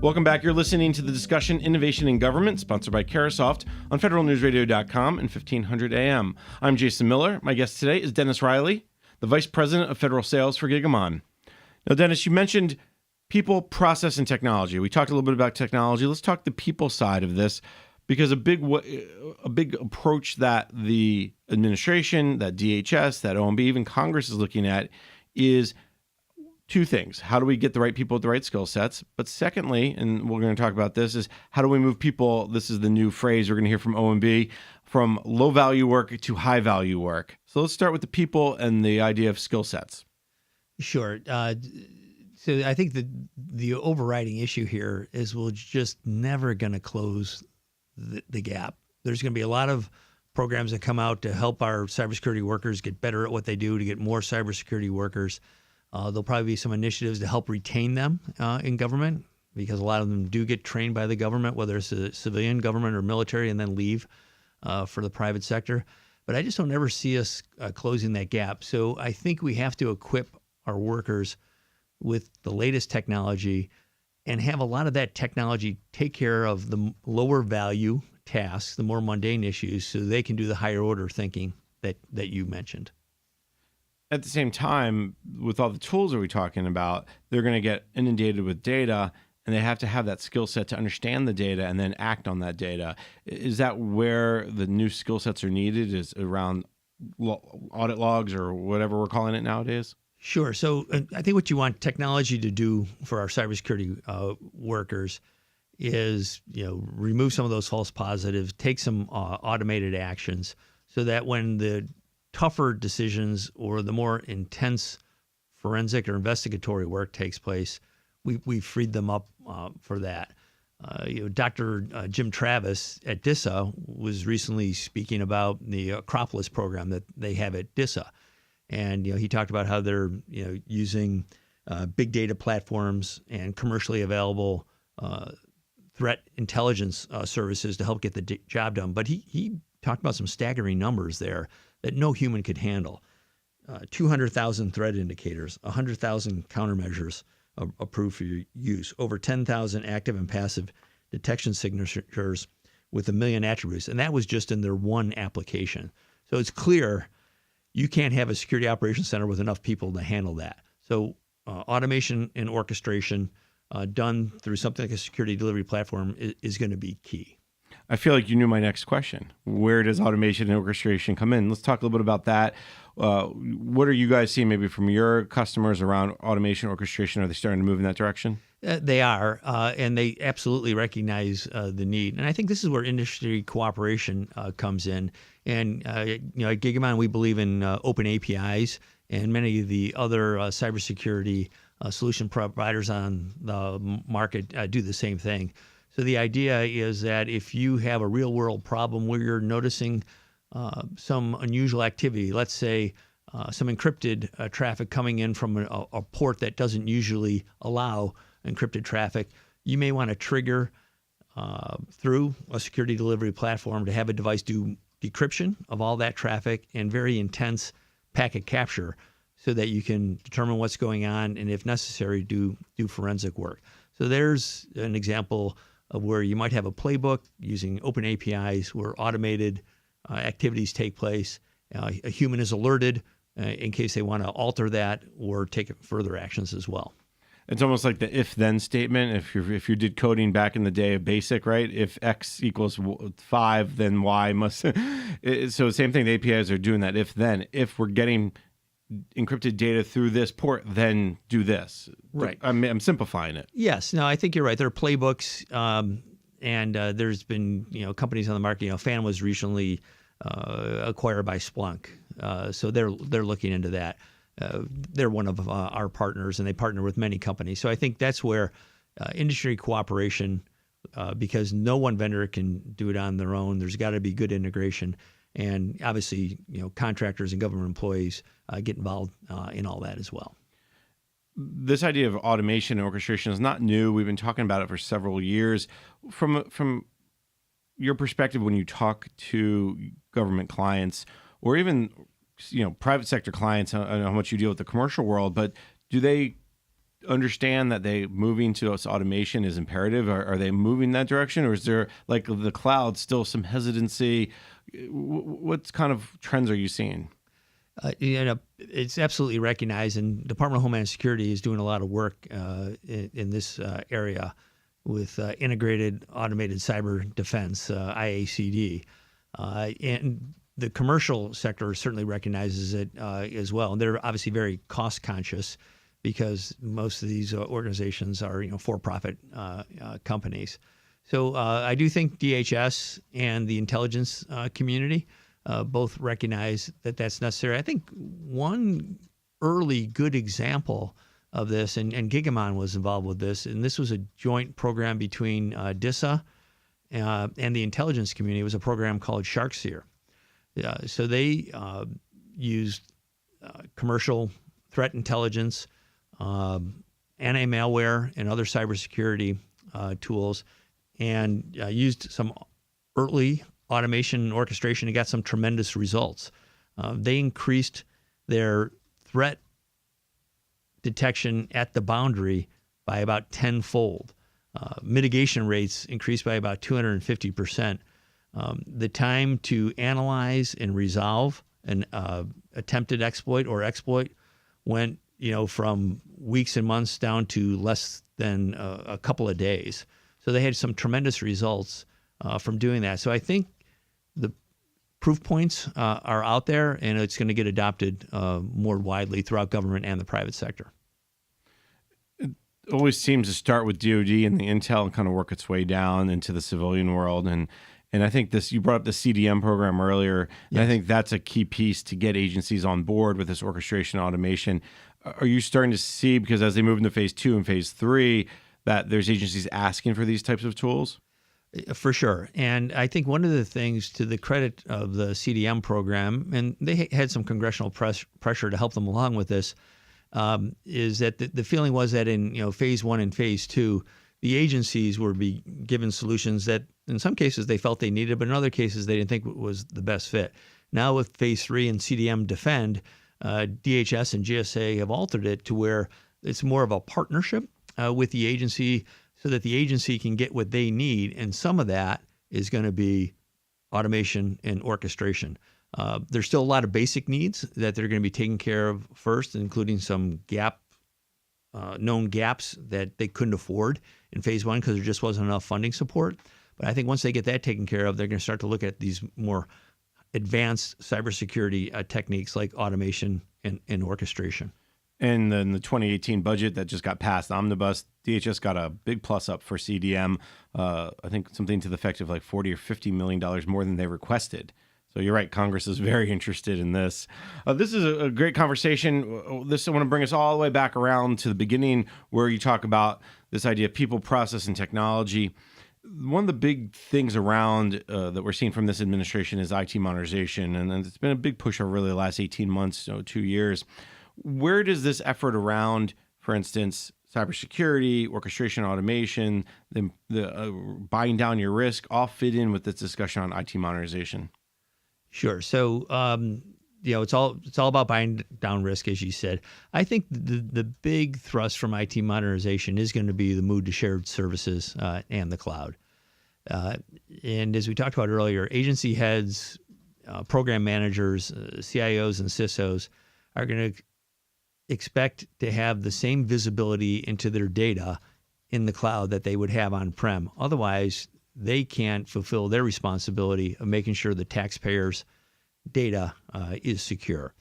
Welcome back. You're listening to the discussion Innovation in Government, sponsored by Carasoft on federalnewsradio.com and 1500 AM. I'm Jason Miller. My guest today is Dennis Riley, the Vice President of Federal Sales for Gigamon. Now, Dennis, you mentioned people, process, and technology. We talked a little bit about technology. Let's talk the people side of this, because a big approach that the administration, that DHS, that OMB, even Congress is looking at is two things. How do we get the right people with the right skill sets? But secondly, and we're going to talk about this, is how do we move people, this is the new phrase we're going to hear from OMB, from low-value work to high-value work. So let's start with the people and the idea of skill sets. Sure. So I think the overriding issue here is we're just never going to close the gap. There's going to be a lot of programs that come out to help our cybersecurity workers get better at what they do, to get more cybersecurity workers. There'll probably be some initiatives to help retain them in government, because a lot of them do get trained by the government, whether it's a civilian government or military, and then leave for the private sector. But I just don't ever see us closing that gap. So I think we have to equip our workers with the latest technology and have a lot of that technology take care of the lower value tasks, the more mundane issues, so they can do the higher order thinking that you mentioned. At the same time, with all the tools that we're talking about, they're going to get inundated with data, and they have to have that skill set to understand the data and then act on that data. Is that where the new skill sets are needed, is around audit logs or whatever we're calling it nowadays? Sure. So I think what you want technology to do for our cybersecurity workers is, remove some of those false positives, take some automated actions, so that when the tougher decisions or the more intense forensic or investigatory work takes place, we freed them up for that. Dr. Jim Travis at DISA was recently speaking about the Acropolis program that they have at DISA. And he talked about how they're using big data platforms and commercially available threat intelligence services to help get the job done. But he talked about some staggering numbers there that no human could handle. 200,000 threat indicators, 100,000 countermeasures approved for use, over 10,000 active and passive detection signatures with 1 million attributes. And that was just in their one application. So it's clear you can't have a security operations center with enough people to handle that. So automation and orchestration done through something like a security delivery platform is going to be key. I feel like you knew my next question. Where does automation and orchestration come in? Let's talk a little bit about that. What are you guys seeing maybe from your customers around automation, orchestration? Are they starting to move in that direction? They are, and they absolutely recognize the need. And I think this is where industry cooperation comes in. And at Gigamon, we believe in open APIs, and many of the other cybersecurity solution providers on the market do the same thing. So the idea is that if you have a real-world problem where you're noticing some unusual activity, let's say some encrypted traffic coming in from a port that doesn't usually allow encrypted traffic, you may want to trigger through a security delivery platform to have a device do decryption of all that traffic and very intense packet capture, so that you can determine what's going on and, if necessary, do forensic work. So there's an example of where you might have a playbook using open APIs where automated activities take place. A human is alerted in case they want to alter that or take further actions as well. It's almost like the if-then statement. If you did coding back in the day of BASIC, right? If X equals 5, then Y must. So same thing. The APIs are doing that if-then. If we're getting encrypted data through this port, then do this. Right. I'm simplifying it. Yes. No, I think you're right. There are playbooks, and there's been companies on the market. FAN was recently acquired by Splunk, so they're looking into that. They're one of our partners, and they partner with many companies. So I think that's where industry cooperation, because no one vendor can do it on their own. There's got to be good integration. And obviously, contractors and government employees get involved in all that as well. This idea of automation and orchestration is not new. We've been talking about it for several years. From your perspective, when you talk to government clients or even private sector clients, I don't know how much you deal with the commercial world, but do they understand that they moving to this automation is imperative? Are they moving that direction, or is there, like the cloud, still some hesitancy? What kind of trends are you seeing? It's absolutely recognized, and Department of Homeland Security is doing a lot of work in this area with integrated automated cyber defense, IACD, and the commercial sector certainly recognizes it as well. And they're obviously very cost conscious because most of these organizations are for-profit companies. So I do think DHS and the intelligence community both recognize that that's necessary. I think one early good example of this, and Gigamon was involved with this, and this was a joint program between DISA and the intelligence community. It was a program called SharkSeer. So they used commercial threat intelligence, anti-malware, and other cybersecurity tools, and used some early automation and orchestration and got some tremendous results. They increased their threat detection at the boundary by about tenfold. Mitigation rates increased by about 250%. The time to analyze and resolve an attempted exploit went from weeks and months down to less than a couple of days. So they had some tremendous results from doing that. So I think the proof points are out there, and it's going to get adopted more widely throughout government and the private sector. It always seems to start with DoD and the intel and kind of work its way down into the civilian world. And I think you brought up the CDM program earlier, and I think that's a key piece to get agencies on board with this orchestration automation. Are you starting to see, because as they move into phase 2 and phase 3, that there's agencies asking for these types of tools? For sure. And I think one of the things, to the credit of the CDM program, and they had some congressional pressure to help them along with this, is that the feeling was that in phase 1 and phase 2, the agencies were given solutions that in some cases they felt they needed, but in other cases they didn't think was the best fit. Now with phase 3 and CDM Defend, DHS and GSA have altered it to where it's more of a partnership with the agency, so that the agency can get what they need. And some of that is going to be automation and orchestration. There's still a lot of basic needs that they're going to be taking care of first, including some known gaps that they couldn't afford in phase 1 because there just wasn't enough funding support. But I think once they get that taken care of, they're going to start to look at these more advanced cybersecurity techniques like automation and orchestration. And then the 2018 budget that just got passed, Omnibus, DHS got a big plus up for CDM. I think something to the effect of like $40 or $50 million more than they requested. So you're right, Congress is very interested in this. This is a great conversation. I want to bring us all the way back around to the beginning, where you talk about this idea of people, process, and technology. One of the big things around that we're seeing from this administration is IT modernization, and it's been a big push over really the last 18 months, 2 years. Where does this effort around, for instance, cybersecurity, orchestration, automation, the buying down your risk, all fit in with this discussion on IT modernization? Sure. So, it's all about buying down risk, as you said. I think the big thrust from IT modernization is going to be the move to shared services and the cloud. And as we talked about earlier, agency heads, program managers, CIOs, and CISOs are going to expect to have the same visibility into their data in the cloud that they would have on-prem. Otherwise, they can't fulfill their responsibility of making sure the taxpayers' data is secure.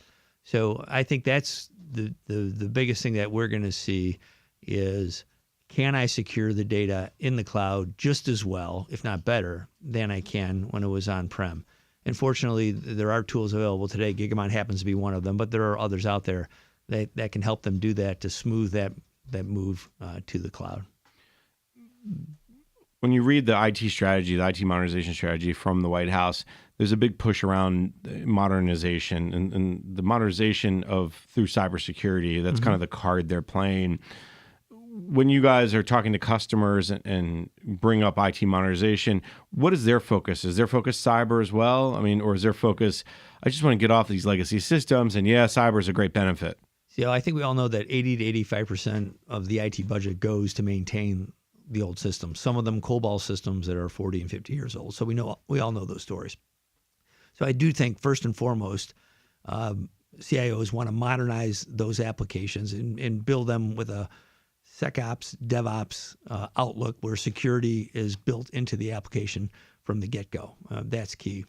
So I think that's the biggest thing that we're going to see is, can I secure the data in the cloud just as well, if not better, than I can when it was on-prem? And fortunately, there are tools available today. Gigamon happens to be one of them, but there are others out there that can help them do that, to smooth that move to the cloud. When you read the IT strategy, the IT modernization strategy from the White House, there's a big push around modernization and the modernization through cybersecurity. That's kind of the card they're playing. When you guys are talking to customers and bring up IT modernization, what is their focus? Is their focus cyber as well? I mean, or is their focus, I just want to get off these legacy systems, and yeah, cyber is a great benefit? So I think we all know that 80 to 85% of the IT budget goes to maintain the old systems. Some of them COBOL systems that are 40 and 50 years old. So we all know those stories. So I do think first and foremost, CIOs want to modernize those applications and build them with a SecOps, DevOps outlook where security is built into the application from the get-go. That's key.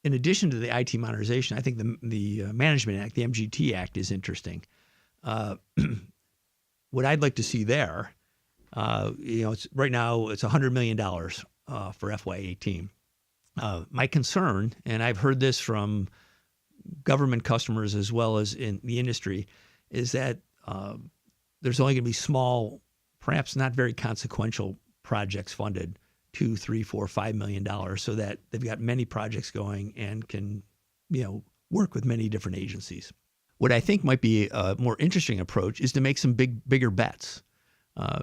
In addition to the IT modernization, I think the Management Act, the MGT Act, is interesting. What I'd like to see there, right now it's $100 million for FY18. My concern, and I've heard this from government customers as well as in the industry, is that there's only going to be small, perhaps not very consequential projects funded, $2, $3, $4, $5 million, so that they've got many projects going and can, work with many different agencies. What I think might be a more interesting approach is to make some bigger bets.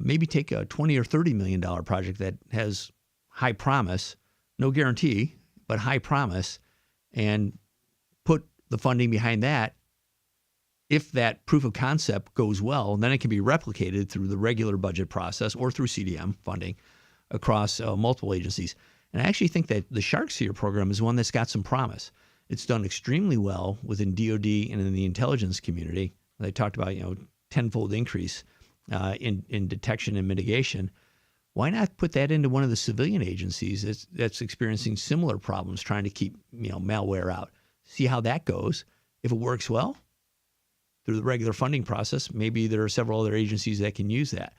Maybe take a $20 or $30 million project that has high promise, no guarantee, but high promise, and put the funding behind that. If that proof of concept goes well, then it can be replicated through the regular budget process or through CDM funding across multiple agencies. And I actually think that the Sharkseer program is one that's got some promise. It's done extremely well within DoD and in the intelligence community. They talked about, tenfold increase in detection and mitigation. Why not put that into one of the civilian agencies that's experiencing similar problems, trying to keep malware out? See how that goes. If it works well through the regular funding process, maybe there are several other agencies that can use that.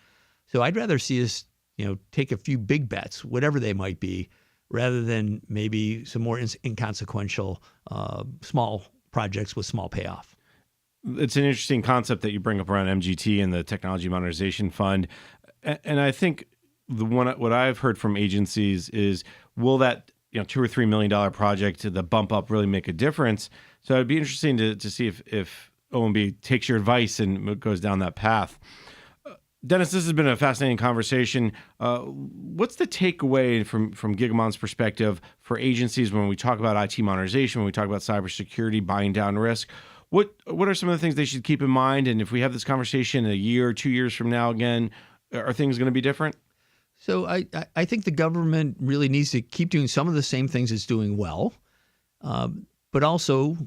So I'd rather see us, take a few big bets, whatever they might be, rather than maybe some more inconsequential small projects with small payoff. It's an interesting concept that you bring up around MGT and the Technology Modernization Fund. And I think what I've heard from agencies is, will that $2 or $3 million project, the bump up, really make a difference? So it'd be interesting to see if OMB takes your advice and goes down that path. Dennis, this has been a fascinating conversation. What's the takeaway from Gigamon's perspective for agencies when we talk about IT modernization, when we talk about cybersecurity, buying down risk? What are some of the things they should keep in mind? And if we have this conversation a year, 2 years from now again, are things going to be different? So I think the government really needs to keep doing some of the same things it's doing well, but also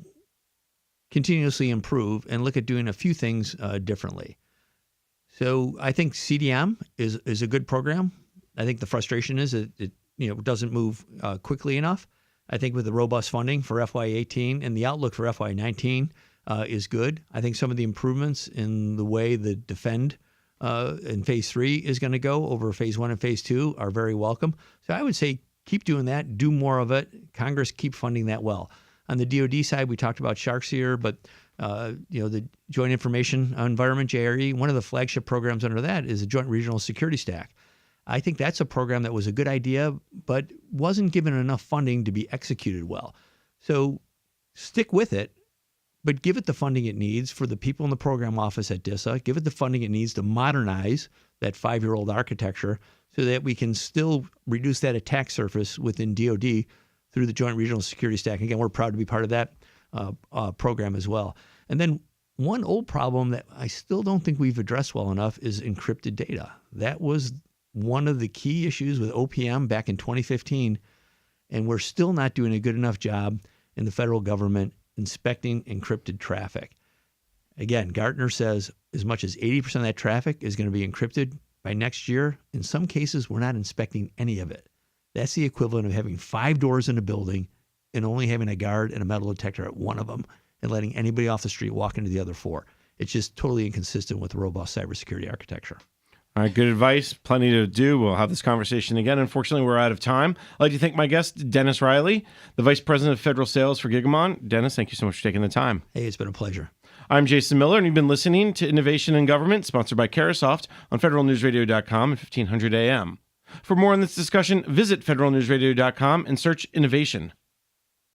continuously improve and look at doing a few things differently. So I think CDM is a good program. I think the frustration is that it doesn't move quickly enough. I think with the robust funding for FY18 and the outlook for FY19 is good. I think some of the improvements in the way the Defend in Phase 3 is going to go over Phase 1 and Phase 2 are very welcome. So I would say keep doing that, do more of it. Congress keep funding that well. On the DoD side, we talked about Sharkseer, but the Joint Information Environment, JRE, one of the flagship programs under that is the Joint Regional Security Stack. I think that's a program that was a good idea, but wasn't given enough funding to be executed well. So stick with it, but give it the funding it needs for the people in the program office at DISA. Give it the funding it needs to modernize that 5-year-old architecture so that we can still reduce that attack surface within DoD through the Joint Regional Security Stack. Again, we're proud to be part of that program as well. And then one old problem that I still don't think we've addressed well enough is encrypted data. That was one of the key issues with OPM back in 2015, and we're still not doing a good enough job in the federal government inspecting encrypted traffic. Again, Gartner says as much as 80% of that traffic is going to be encrypted by next year. In some cases, we're not inspecting any of it. That's the equivalent of having 5 doors in a building and only having a guard and a metal detector at one of them and letting anybody off the street walk into the other 4. It's just totally inconsistent with robust cybersecurity architecture. All right, good advice. Plenty to do. We'll have this conversation again. Unfortunately, we're out of time. I'd like to thank my guest, Dennis Riley, the Vice President of Federal Sales for Gigamon. Dennis, thank you so much for taking the time. Hey, it's been a pleasure. I'm Jason Miller, and you've been listening to Innovation in Government, sponsored by Carasoft on federalnewsradio.com at 1500 AM. For more on this discussion, visit federalnewsradio.com and search innovation.